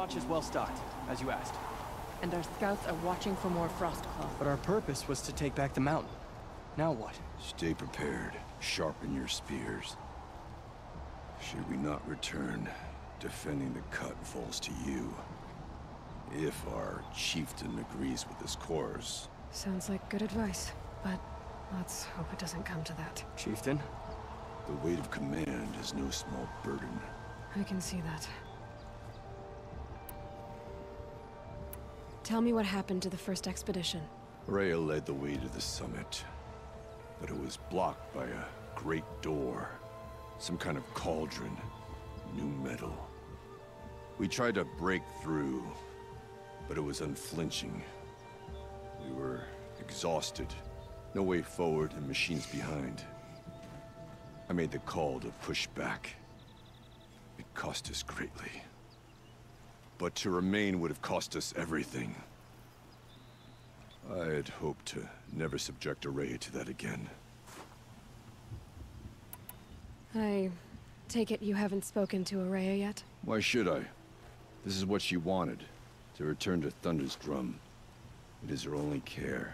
Notch is well stocked, as you asked. And our scouts are watching for more Frostclaw. But our purpose was to take back the mountain. Now what? Stay prepared. Sharpen your spears. Should we not return, defending the cut falls to you. If our chieftain agrees with this course. Sounds like good advice, but let's hope it doesn't come to that. Chieftain? The weight of command is no small burden. I can see that. Tell me what happened to the first expedition. Rhea led the way to the summit, but it was blocked by a great door. Some kind of cauldron. New metal. We tried to break through, but it was unflinching. We were exhausted. No way forward and machines behind. I made the call to push back. It cost us greatly. But to remain would have cost us everything. I had hoped to never subject Araya to that again. I take it you haven't spoken to Araya yet? Why should I? This is what she wanted. To return to Thunder's drum. It is her only care.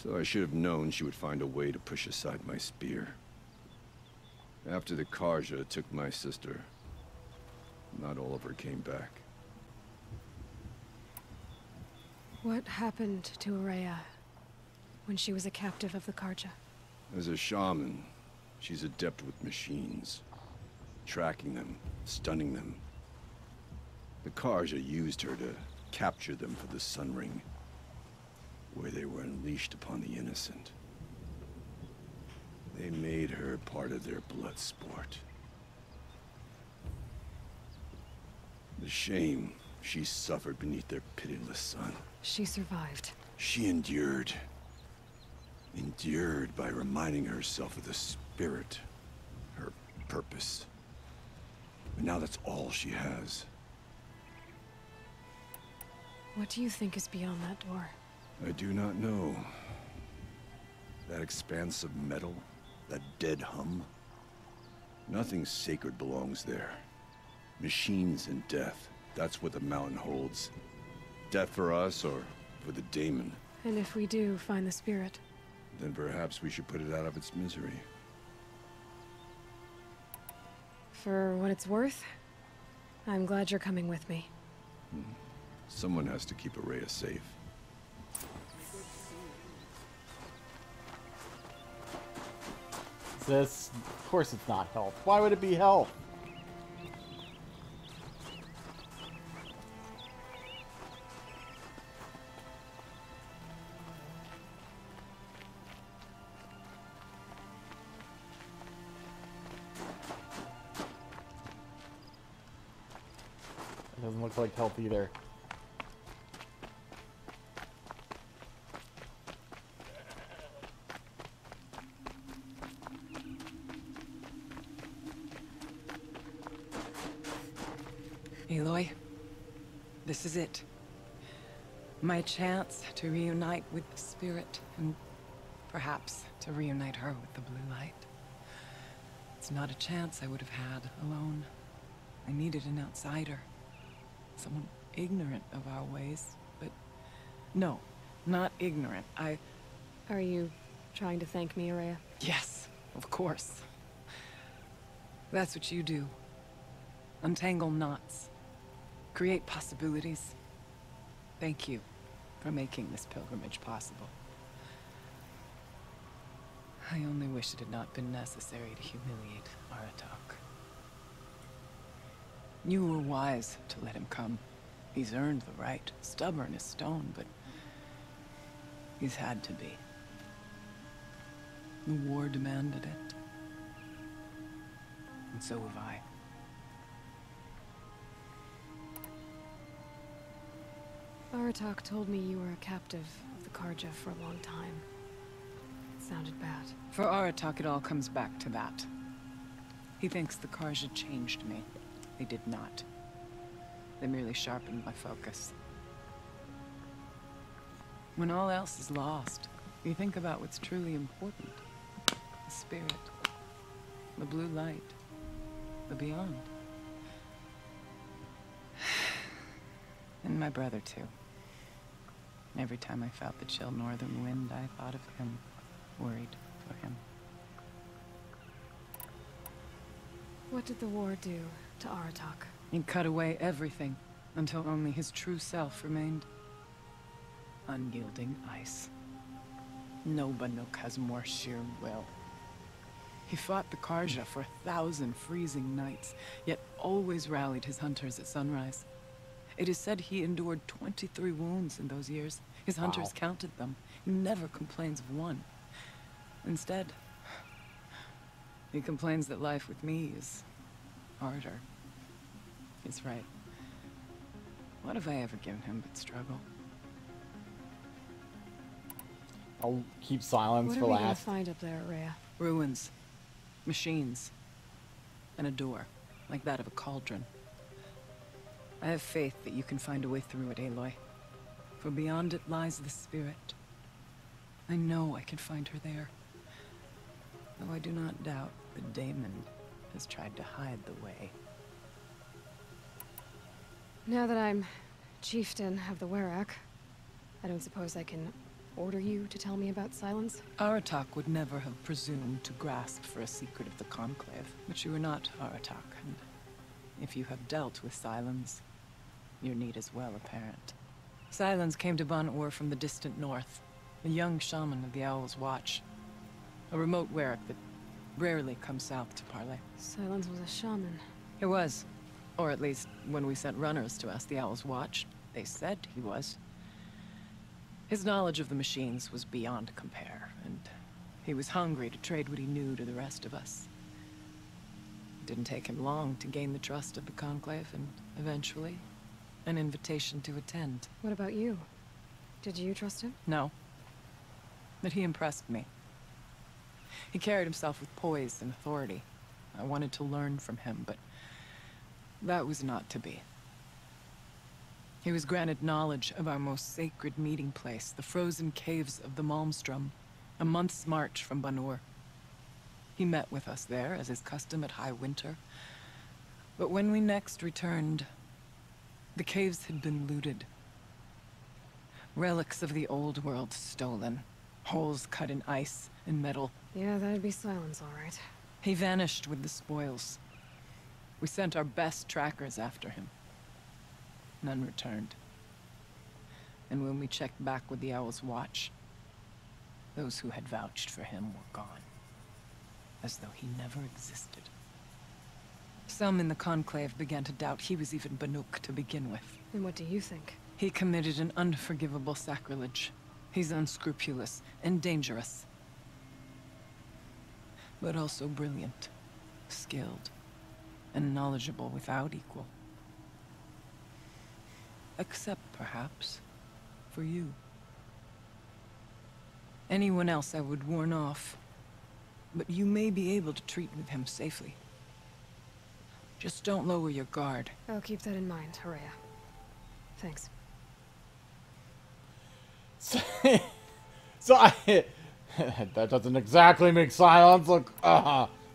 So I should have known she would find a way to push aside my spear. After the Karja took my sister, not all of her came back. What happened to Araya when she was a captive of the Karja? As a shaman, she's adept with machines. Tracking them, stunning them. The Karja used her to capture them for the Sun Ring, where they were unleashed upon the innocent. They made her part of their blood sport. The shame she suffered beneath their pitiless sun. She survived. She endured. Endured by reminding herself of the spirit, her purpose. And now that's all she has. What do you think is beyond that door? I do not know. That expanse of metal, that dead hum. Nothing sacred belongs there. Machines and death, that's what the mountain holds. Death for us, or for the daemon. And if we do find the spirit? Then perhaps we should put it out of its misery. For what it's worth, I'm glad you're coming with me. Someone has to keep Araya safe. This, of course it's not health. Why would it be health? It doesn't look like health either. Aloy, this is it. My chance to reunite with the spirit, and perhaps to reunite her with the blue light. It's not a chance I would have had alone. I needed an outsider. Someone ignorant of our ways, but no, not ignorant. Are you trying to thank me, Araya? Yes, of course. That's what you do. Untangle knots. Create possibilities. Thank you for making this pilgrimage possible. I only wish it had not been necessary to humiliate Aratak. You were wise to let him come. He's earned the right. Stubborn as stone, but he's had to be. The war demanded it. And so have I. Aratak told me you were a captive of the Karja for a long time. It sounded bad. For Aratak, it all comes back to that. He thinks the Karja changed me. They did not. They merely sharpened my focus. When all else is lost, you think about what's truly important. The spirit. The blue light. The beyond. And my brother, too. Every time I felt the chill northern wind, I thought of him, worried for him. What did the war do to Aratak? It cut away everything, until only his true self remained. Unyielding ice. No Banuk has more sheer will. He fought the Karja for 1,000 freezing nights, yet always rallied his hunters at sunrise. It is said he endured 23 wounds in those years. His hunters counted them. He never complains of one. Instead, he complains that life with me is harder. He's right. What have I ever given him but struggle? I'll keep silence for What are we gonna last. find up there, Rhea? Ruins, machines, and a door, like that of a cauldron. I have faith that you can find a way through it, Aloy. For beyond it lies the spirit. I know I can find her there. Though I do not doubt that Damon has tried to hide the way. Now that I'm chieftain of the Werak, I don't suppose I can order you to tell me about Silence? Aratak would never have presumed to grasp for a secret of the Conclave. But you are not Aratak, and if you have dealt with Silence, your need is well apparent. Silence came to Ban-Ur from the distant north, a young shaman of the Owl's Watch. A remote Werak that rarely comes south to parley. Silence was a shaman. He was. Or at least, when we sent runners to ask the Owl's Watch, they said he was. His knowledge of the machines was beyond compare, and he was hungry to trade what he knew to the rest of us. It didn't take him long to gain the trust of the Conclave, and eventually, an invitation to attend. What about you? Did you trust him? No. But he impressed me. He carried himself with poise and authority. I wanted to learn from him, but that was not to be. He was granted knowledge of our most sacred meeting place, the frozen caves of the Malmstrom, a month's march from Ban-Ur. He met with us there, as is custom at high winter. But when we next returned, the caves had been looted. Relics of the old world stolen. Holes cut in ice and metal. Yeah, that'd be Silence, all right. He vanished with the spoils. We sent our best trackers after him. None returned. And when we checked back with the Owl's Watch, those who had vouched for him were gone. As though he never existed. Some in the Conclave began to doubt he was even Banuk to begin with. And what do you think? He committed an unforgivable sacrilege. He's unscrupulous and dangerous. But also brilliant, skilled, and knowledgeable without equal. Except, perhaps, for you. Anyone else I would warn off, but you may be able to treat with him safely. Just don't lower your guard. I'll keep that in mind, Rhea. Thanks. So I... that doesn't exactly make Silence look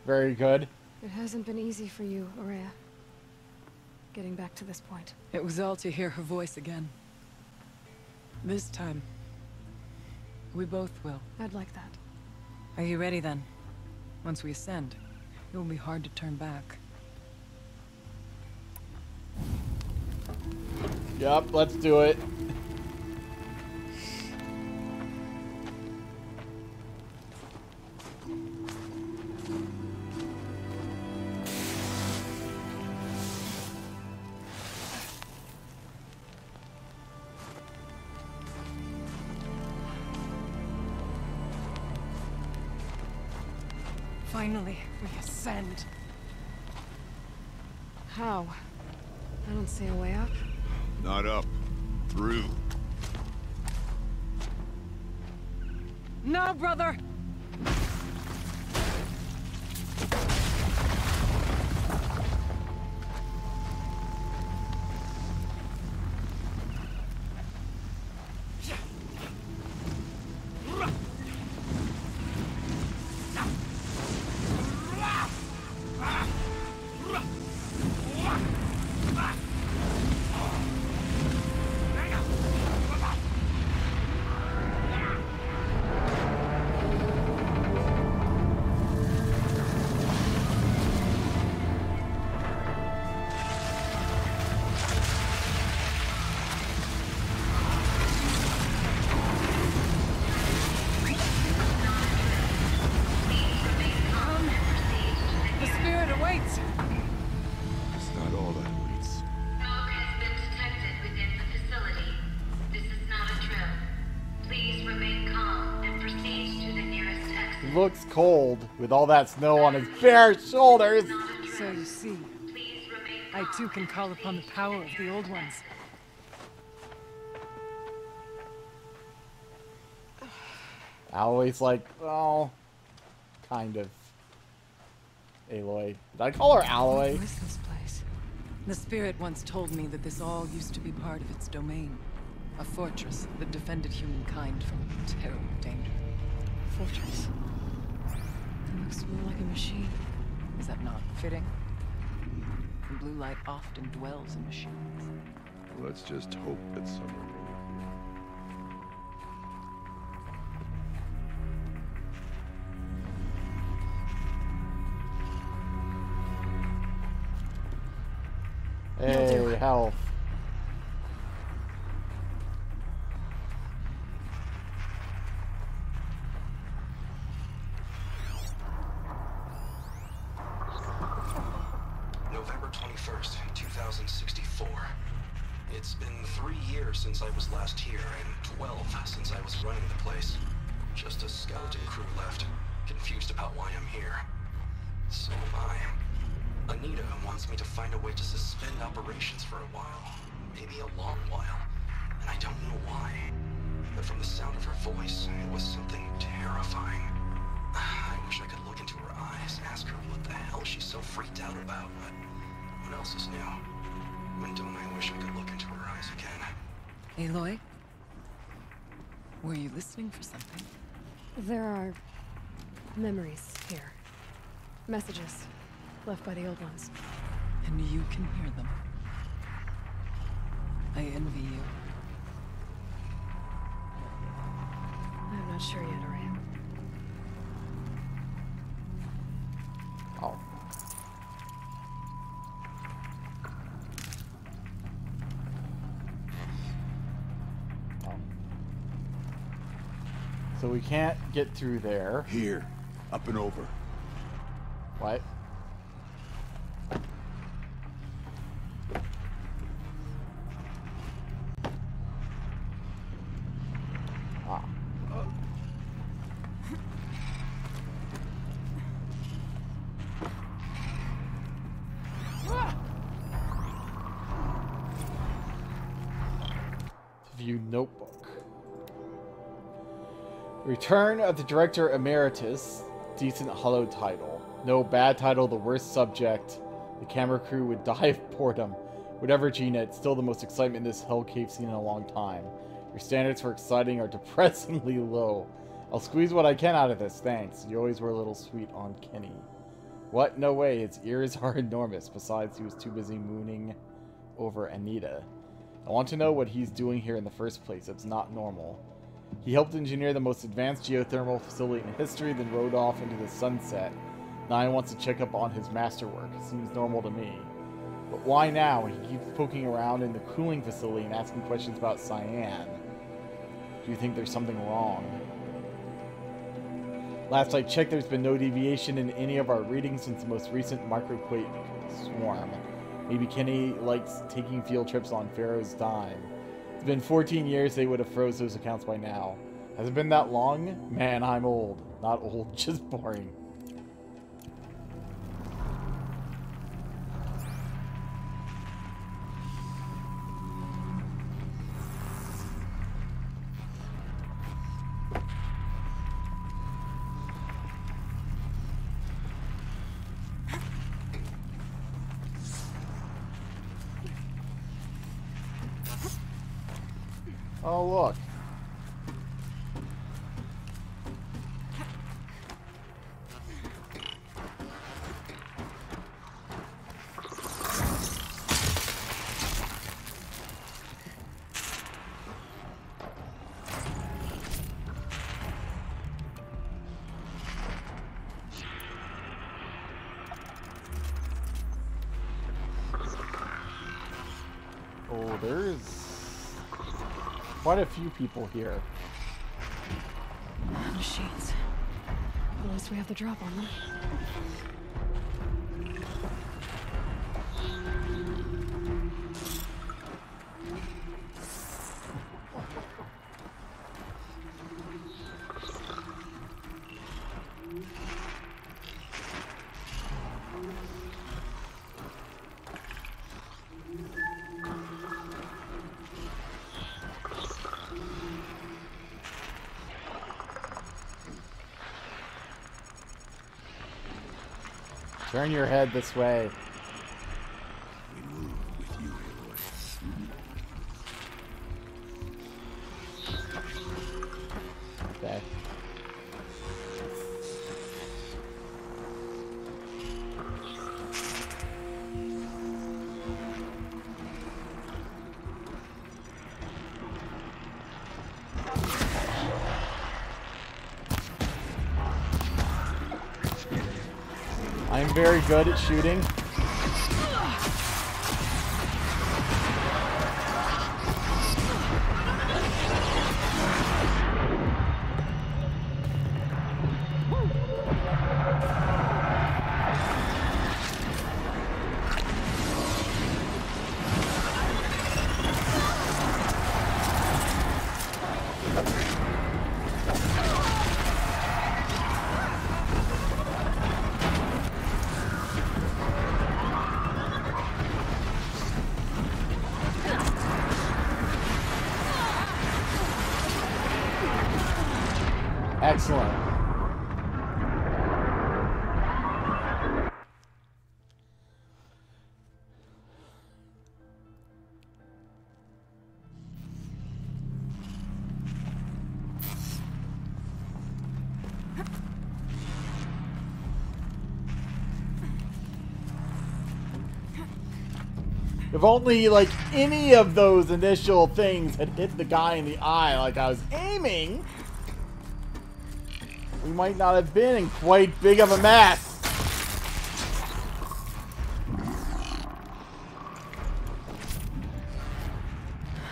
very good. It hasn't been easy for you, Rhea. Getting back to this point. It was all to hear her voice again. This time, we both will. I'd like that. Are you ready then? Once we ascend, it will be hard to turn back. Yup, let's do it. Finally, we ascend. How? I don't see a way up. Not up. Through. No, brother! looks cold with all that snow on his bare shoulders. So you see, I too can call upon the power of the old ones. Aloy's like, well, kind of. Aloy. Did I call her Aloy? What is this place? The spirit once told me that this all used to be part of its domain. A fortress that defended humankind from terrible danger. Fortress. It looks more like a machine. Is that not fitting? The blue light often dwells in machines. Let's just hope that some are Hey, health. November 21st, 2064. It's been 3 years since I was last here, and 12 since I was running the place. Just a skeleton crew left, confused about why I'm here. So am I. Anita wants me to find a way to suspend operations for a while. Maybe a long while. And I don't know why. But from the sound of her voice, it was something terrifying. I wish I could look into her eyes, ask her what the hell she's so freaked out about, but what else is new? When don't I wish I could look into her eyes again? Aloy? Were you listening for something? There are memories here. Messages left by the old ones. And you can hear them. I envy you. I'm not sure yet, Araya. Oh. Oh. So we can't get through there. here, up and over. What? Ah. View notebook. Return of the Director Emeritus. Decent hollow title. No bad title, the worst subject. The camera crew would die of boredom. Whatever, Gina, it's still the most excitement in this hell cave seen in a long time. Your standards for exciting are depressingly low. I'll squeeze what I can out of this, thanks. You always were a little sweet on Kenny. What? No way, his ears are enormous. Besides, he was too busy mooning over Anita. I want to know what he's doing here in the first place. It's not normal. He helped engineer the most advanced geothermal facility in history, then rode off into the sunset. Now he wants to check up on his masterwork. Seems normal to me. But why now? He keeps poking around in the cooling facility and asking questions about Cyan. Do you think there's something wrong? Last I checked, there's been no deviation in any of our readings since the most recent microquake swarm. Maybe Kenny likes taking field trips on Pharaoh's dime. It's been 14 years, they would have froze those accounts by now. Has it been that long? Man, I'm old. Not old, just boring. Oh, look. Oh, there's quite a few people here. Machines. At least we have the drop on them. Turn your head this way. We move with you, Aloy. Okay. I'm very good at shooting. Excellent. If only, like, any of those initial things had hit the guy in the eye like I was aiming, we might not have been in quite big of a mess.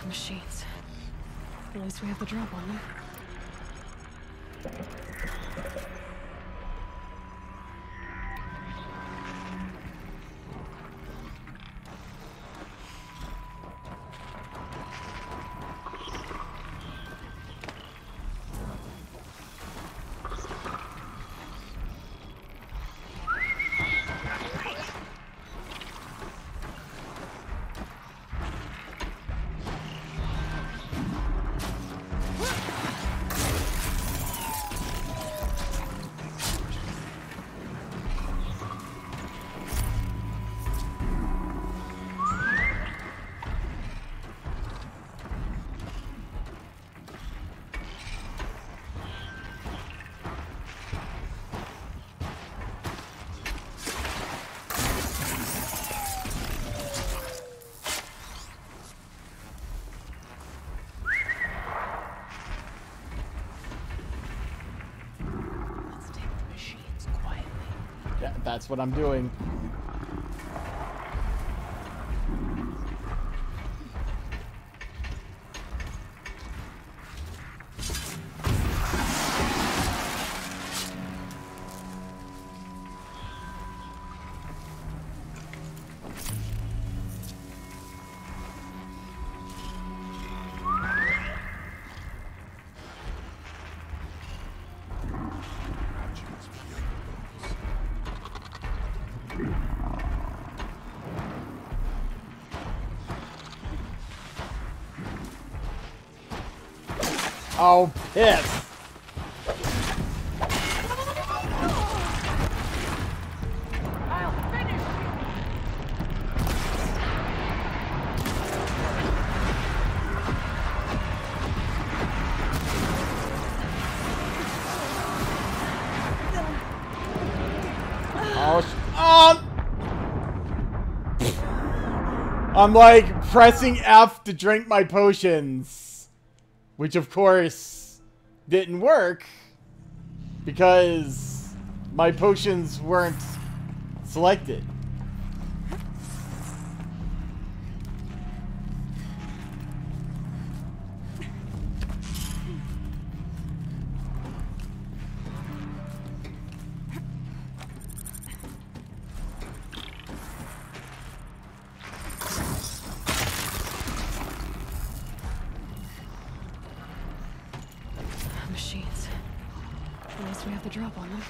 Machines. At least we have the drop on them. Yeah, that's what I'm doing. Oh, piss! I'm like pressing F to drink my potions, which of course didn't work because my potions weren't selected. Machines. At least we have the drop on them.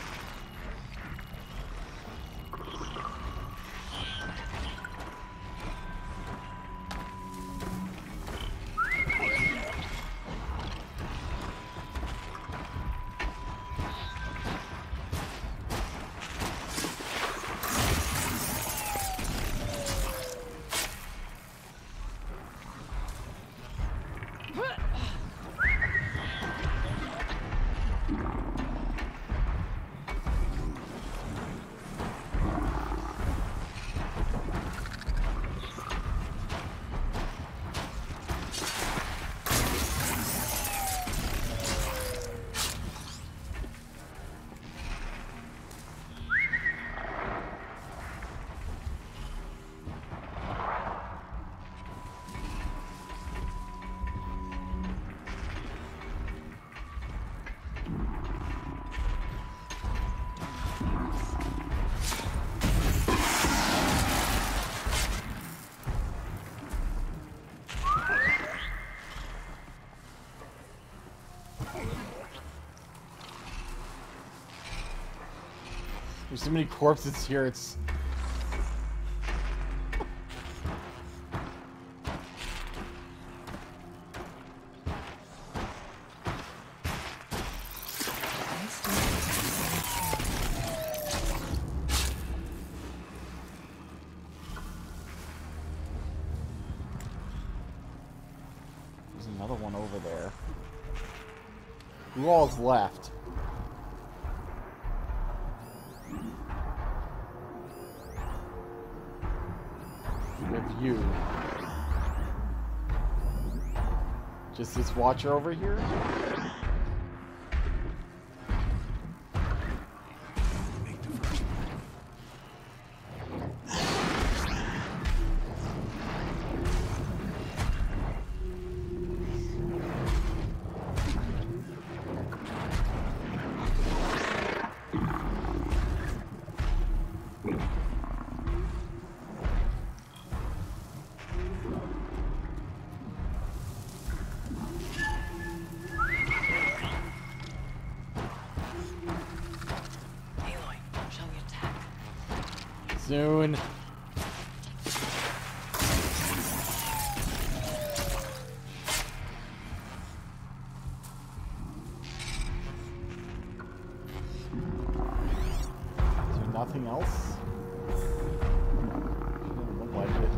There's so many corpses here, it's... There's another one over there. Who all's left? You. Just this watcher over here? Make the first one. Soon. Is there nothing else? Doesn't look like it.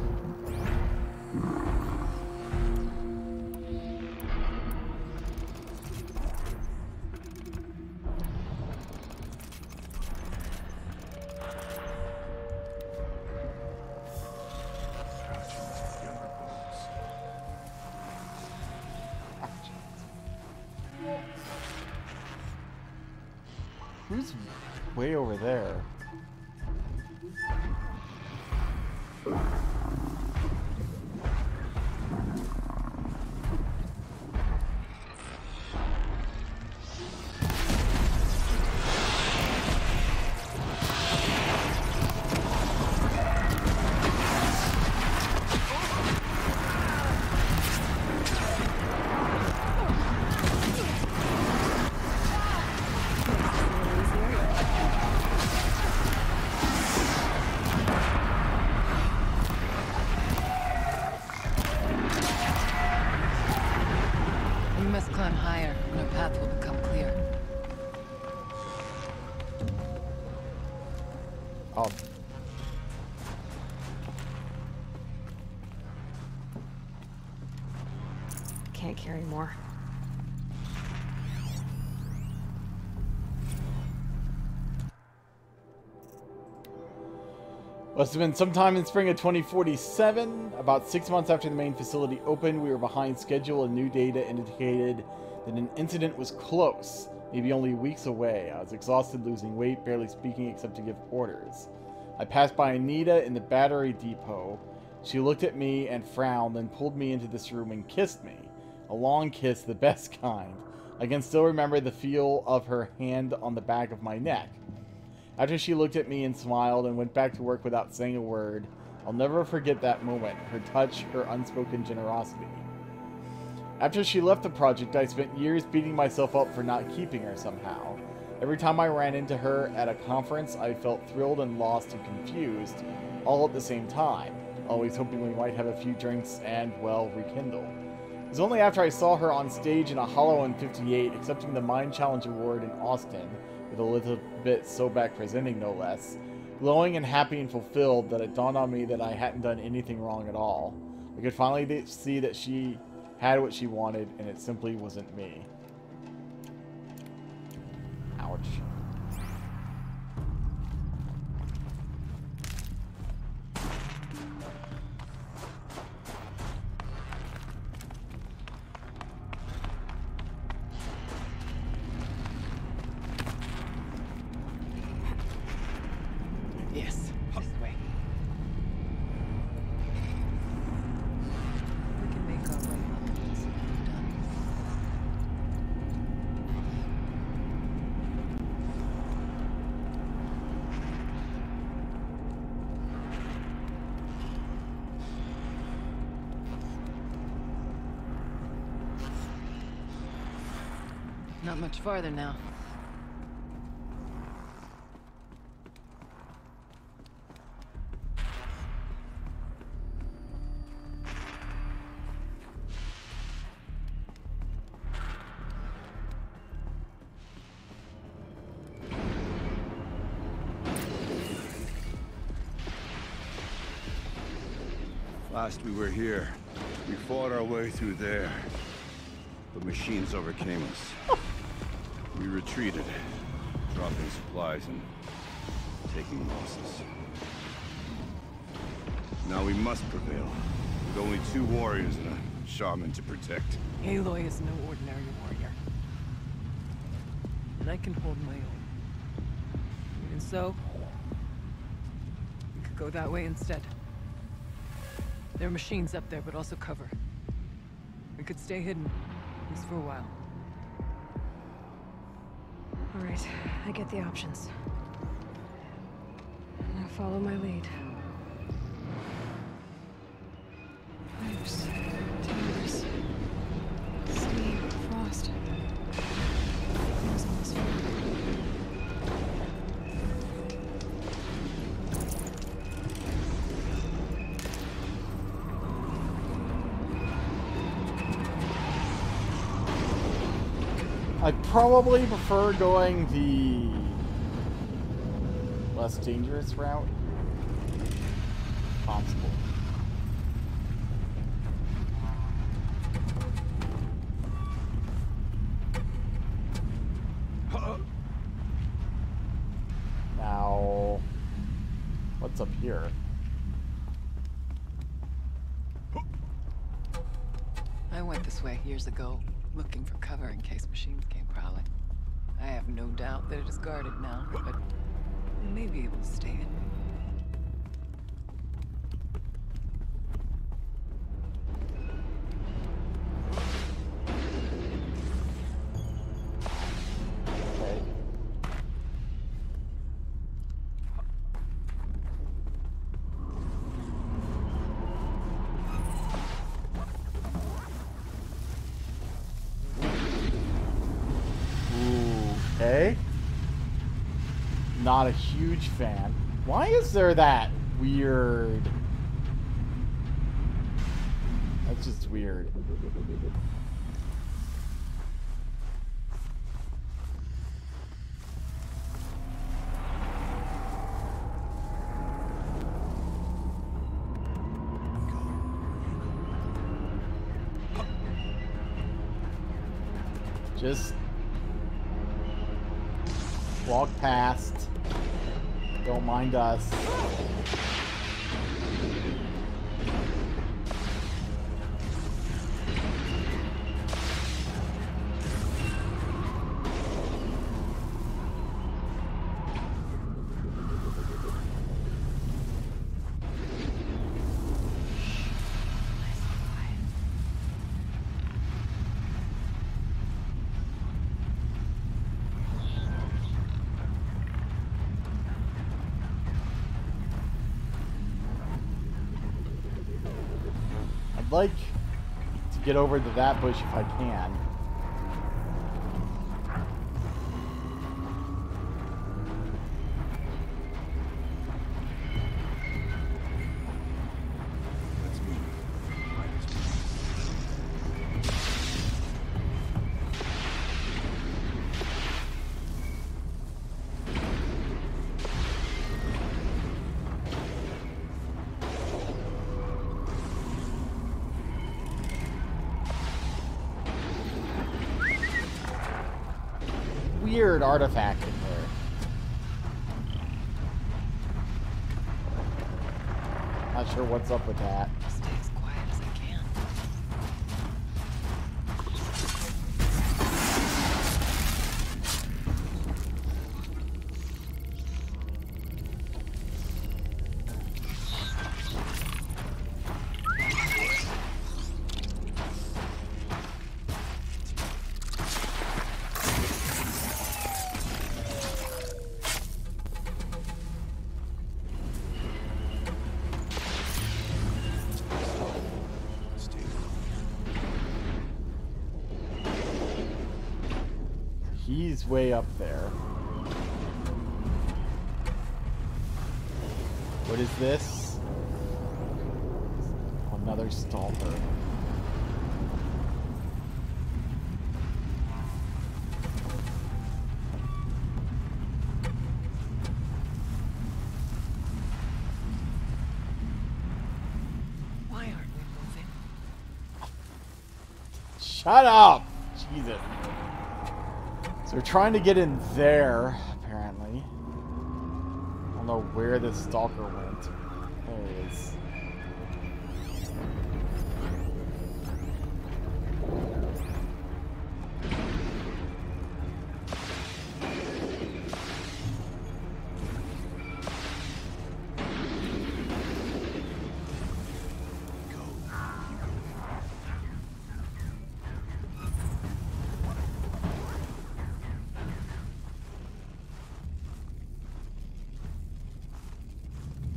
Who's way over there? Oh. Can't carry more. Must have been sometime in spring of 2047. About 6 months after the main facility opened, we were behind schedule and new data indicated that an incident was close, maybe only weeks away. I was exhausted, losing weight, barely speaking except to give orders. I passed by Anita in the battery depot. She looked at me and frowned, then pulled me into this room and kissed me. A long kiss, the best kind. I can still remember the feel of her hand on the back of my neck. After she looked at me and smiled and went back to work without saying a word, I'll never forget that moment, her touch, her unspoken generosity. After she left the project, I spent years beating myself up for not keeping her somehow. Every time I ran into her at a conference, I felt thrilled and lost and confused, all at the same time, always hoping we might have a few drinks and, well, rekindle. It was only after I saw her on stage in a Hollow in 58, accepting the Mind Challenge Award in Austin, with Elizabeth Sobek presenting no less, glowing and happy and fulfilled, that it dawned on me that I hadn't done anything wrong at all. I could finally see that she had what she wanted, and it simply wasn't me. Ouch. Yes, this way. We can make our way up once we're done. Not much farther now. Last we were here, we fought our way through there. The machines overcame us. We retreated, dropping supplies and taking losses. Now we must prevail, with only 2 warriors and a shaman to protect. Aloy is no ordinary warrior. And I can hold my own. And so, we could go that way instead. There are machines up there, but also cover. We could stay hidden, at least for a while. All right, I get the options. Now follow my lead. Pipes, towers, steam, frost. Feels almost fun. I'd probably prefer going the less dangerous route. Possible. Now, what's up here? I went this way years ago, looking for cover in case machines came prowling. I have no doubt that it is guarded now, but we may be able to stay in. Okay. Okay. Not a huge fan. Why is there that weird... That's just weird. Just walk past. Don't mind us. I'd like to get over to that bush if I can. Let's move. Weird artifact in there. Not sure what's up with that. Stay as quiet as I can. He's way up there. What is this? Another stalker. Why aren't we moving? Shut up! Jesus. So we're trying to get in there, apparently. I don't know where this stalker went. There he is.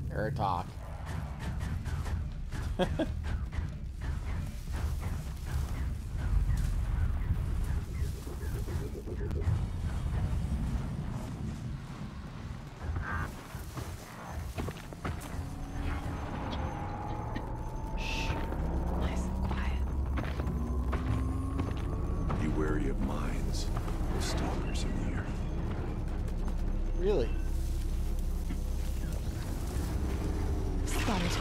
Air talk. Shh. Nice and quiet. Be wary of mines. There's stalkers in the air. Really? Spotted.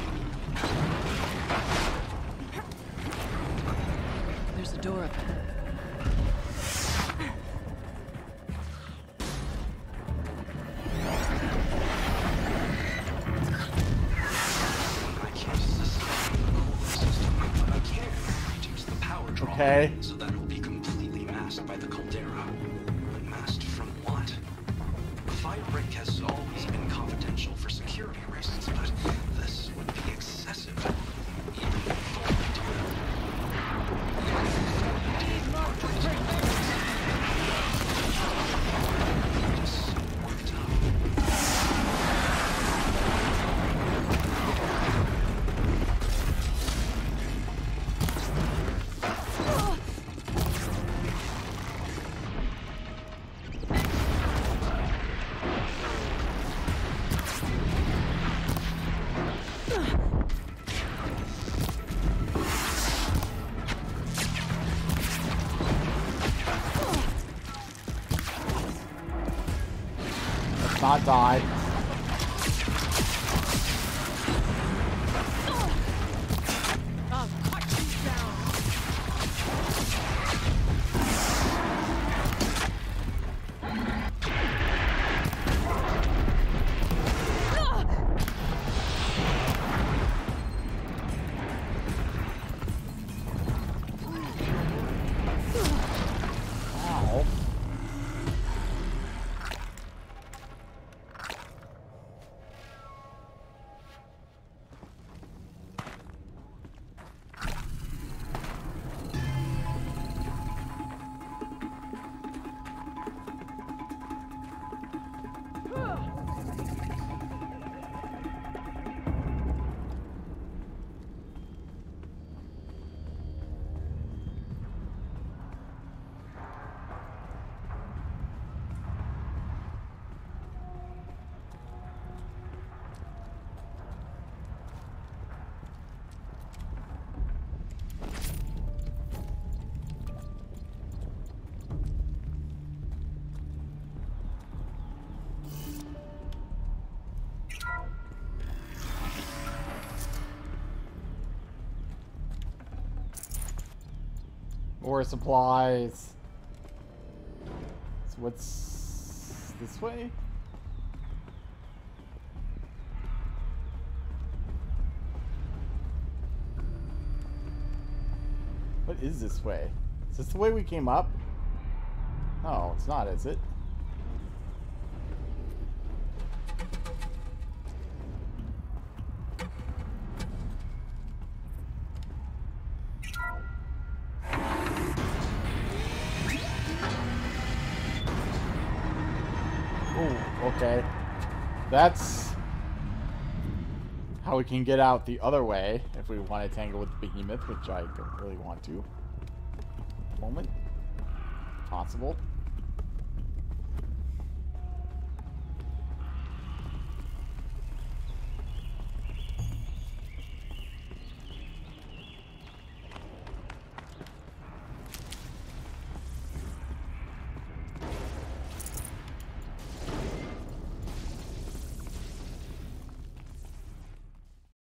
There's a door up there. I can't sustain the cooling system, but I can reduce the power draw. Okay. So that it will be completely masked by the caldera. But masked from what? Firebreak has always been confidential for security reasons, but this would be excessive. Even before we do it. Just worked up. Let's not die. Ow. More supplies. So what's this way? What is this way? Is this the way we came up? No, it's not, is it? Oh, okay. That's how we can get out the other way if we want to tangle with the behemoth, which I don't really want to. Moment. Possible.